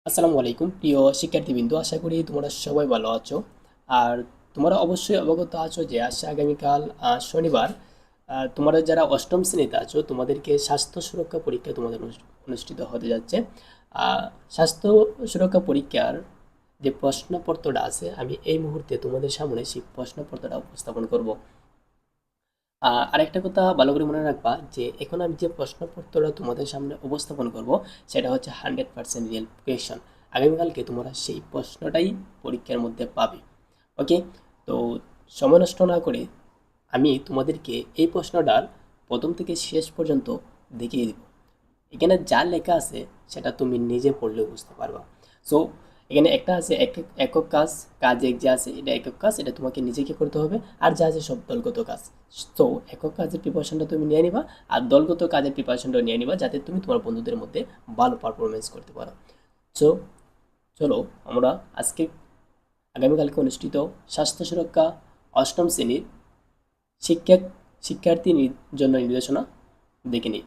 আসসালামু আলাইকুম প্রিয় শিক্ষার্থীবৃন্দ, আশা করি তোমরা সবাই ভালো আছো। আর তোমরা অবশ্যই অবগত আছো যে আগামীকাল শনিবার তোমরা যারা অষ্টম শ্রেণীতে আছো তোমাদেরকে স্বাস্থ্য সুরক্ষা পরীক্ষা তোমাদের অনুষ্ঠিত হতে যাচ্ছে। স্বাস্থ্য সুরক্ষা পরীক্ষার যে প্রশ্নপত্রটা আছে আমি এই মুহূর্তে তোমাদের সামনে সেই প্রশ্নপত্রটা উপস্থাপন করব। আরেকটা কথা ভালো করে মনে রাখবা যে এখন আমি যে প্রশ্নপত্রটা তোমাদের সামনে উপস্থাপন করব সেটা হচ্ছে 100% রিয়েল কোয়েশন। আগামীকালকে তোমরা সেই প্রশ্নটাই পরীক্ষার মধ্যে পাবে। ওকে, তো সময় নষ্ট না করে আমি তোমাদেরকে এই প্রশ্নটার প্রথম থেকে শেষ পর্যন্ত দেখিয়ে দিব। এখানে যা লেখা আছে সেটা তুমি নিজে পড়লে বুঝতে পারবা। সো এখানে একটা আছে একক কাজ, কাজ এক যে আছে এটা একক কাজ, এটা তোমাকে নিজেকে করতে হবে। আর যা আছে সব দলগত কাজ। তো একক কাজের প্রিপারেশনটা তুমি নিয়ে নিবা, আর দলগত কাজের প্রিপারেশনটা নিয়ে নিবা যাতে তুমি তোমার বন্ধুদের মধ্যে ভালো পারফরমেন্স করতে পারো। সো চলো আমরা আজকে আগামীকালকে অনুষ্ঠিত স্বাস্থ্য সুরক্ষা অষ্টম শ্রেণীর শিক্ষা শিক্ষার্থী জন্য নির্দেশনা দেখে নিই।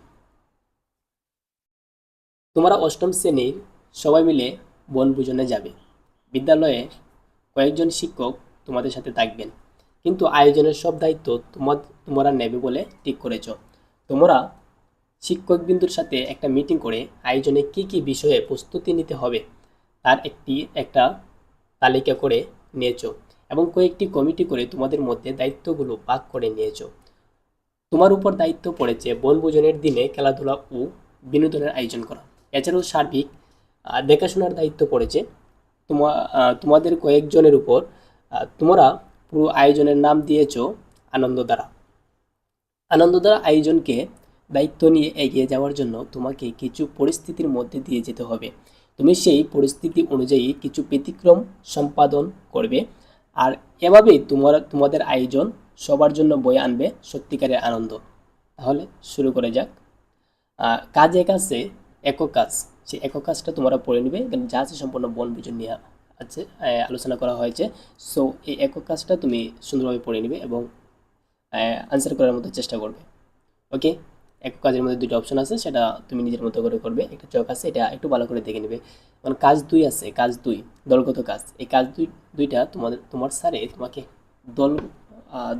তোমরা অষ্টম শ্রেণীর সবাই মিলে বনভোজনে যাবে। বিদ্যালয়ে কয়েকজন শিক্ষক তোমাদের সাথে থাকবেন, কিন্তু আয়োজনের সব দায়িত্ব তোমরা নেবে বলে ঠিক করেছ। তোমরা শিক্ষকবৃন্দুর সাথে একটা মিটিং করে আয়োজনে কি কি বিষয়ে প্রস্তুতি নিতে হবে তার একটা তালিকা করে নিয়েছো, এবং কয়েকটি কমিটি করে তোমাদের মধ্যে দায়িত্বগুলো ভাগ করে নিয়েছো। তোমার উপর দায়িত্ব পড়েছে বনভোজনের দিনে খেলাধুলা ও বিনোদনের আয়োজন করা। এছাড়াও সার্বিক দেখাশোনার দায়িত্ব পড়েছে তোমাদের কয়েকজনের উপর। তোমরা পুরো আয়োজনের নাম দিয়েছো আনন্দধারা। আনন্দধারা আয়োজনকে দায়িত্ব নিয়ে এগিয়ে যাওয়ার জন্য তোমাকে কিছু পরিস্থিতির মধ্যে দিয়ে যেতে হবে। তুমি সেই পরিস্থিতি অনুযায়ী কিছু ব্যতিক্রম সম্পাদন করবে, আর এভাবেই তোমাদের আয়োজন সবার জন্য বয়ে আনবে সত্যিকারের আনন্দ। তাহলে শুরু করে যাক। কাজ এক আছে একক কাজ। সেই একক কাজটা তোমরা পড়ে নিবে, এখানে যা আছে সম্পূর্ণ বনভোজন নিয়ে আছে, আলোচনা করা হয়েছে। সো এই একক কাজটা তুমি সুন্দরভাবে পড়ে নিবে এবং আনসার করার মতো চেষ্টা করবে। ওকে, একক কাজের মধ্যে দুটো অপশন আছে, সেটা তুমি নিজের মতো করে করবে। একটা চক আছে, এটা একটু ভালো করে দেখে নেবে। কারণ কাজ দুই আছে, কাজ দুই দলগত কাজ। এই কাজ দুইটা তোমার স্যারে তোমাকে দল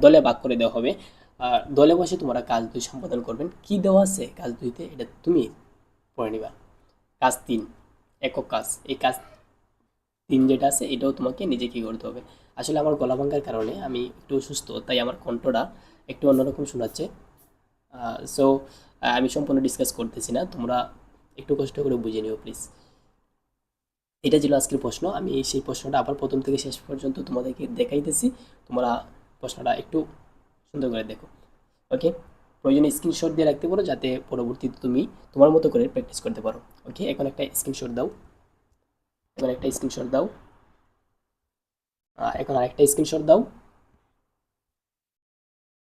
দলে ভাগ করে দেওয়া হবে। আর দলে বসে তোমরা কাজ দুই সম্পাদন করবেন। কি দেওয়া আছে কাজ দুইতে এটা তুমি পড়ে নিবা। কাজ তিন একক কাজ। এই কাজ তিন যেটা আছে এটাও তোমাকে নিজে কি করতে হবে। আসলে আমার গলা ভাঙার কারণে আমি একটু অসুস্থ, তাই আমার কণ্ঠটা একটু অন্যরকম শোনাচ্ছে। সো আমি সম্পূর্ণ ডিসকাস করতেছি না, তোমরা একটু কষ্ট করে বুঝে নিও প্লিজ। এটা ছিল আজকের প্রশ্ন। আমি সেই প্রশ্নটা আবার প্রথম থেকে শেষ পর্যন্ত তোমাদেরকে দেখাইতেছি। তোমরা প্রশ্নটা একটু সুন্দর করে দেখো। ওকে, প্রয়োজনে স্ক্রিনশট দিয়ে রাখতে পারো যাতে পরবর্তীতে তুমি তোমার মতো করে প্র্যাকটিস করতে পারো। ওকে, এখন একটা স্ক্রিনশট দাও। এখন একটা স্ক্রিনশট দাও। এখন আরেকটা স্ক্রিনশট দাও।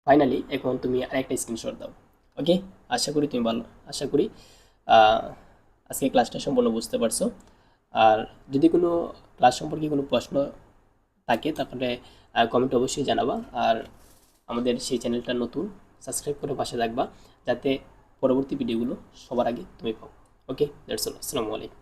ফাইনালি এখন তুমি আরেকটা স্ক্রিনশট দাও। ওকে, আশা করি তুমি ভালো, আশা করি আহ, আজকে ক্লাসটা সম্পূর্ণ বুঝতে পারছো। আর যদি কোনো ক্লাস সম্পর্কে কোনো প্রশ্ন থাকে তাহলে কমেন্ট অবশ্যই জানাবা। আর আমাদের সেই চ্যানেলটা নতুন, সাবস্ক্রাইব করে পাশে থাকবা যাতে পরবর্তী ভিডিওগুলো সবার আগে তুমি পাও। ওকে, দ্যাটস অল। আসসালামু আলাইকুম।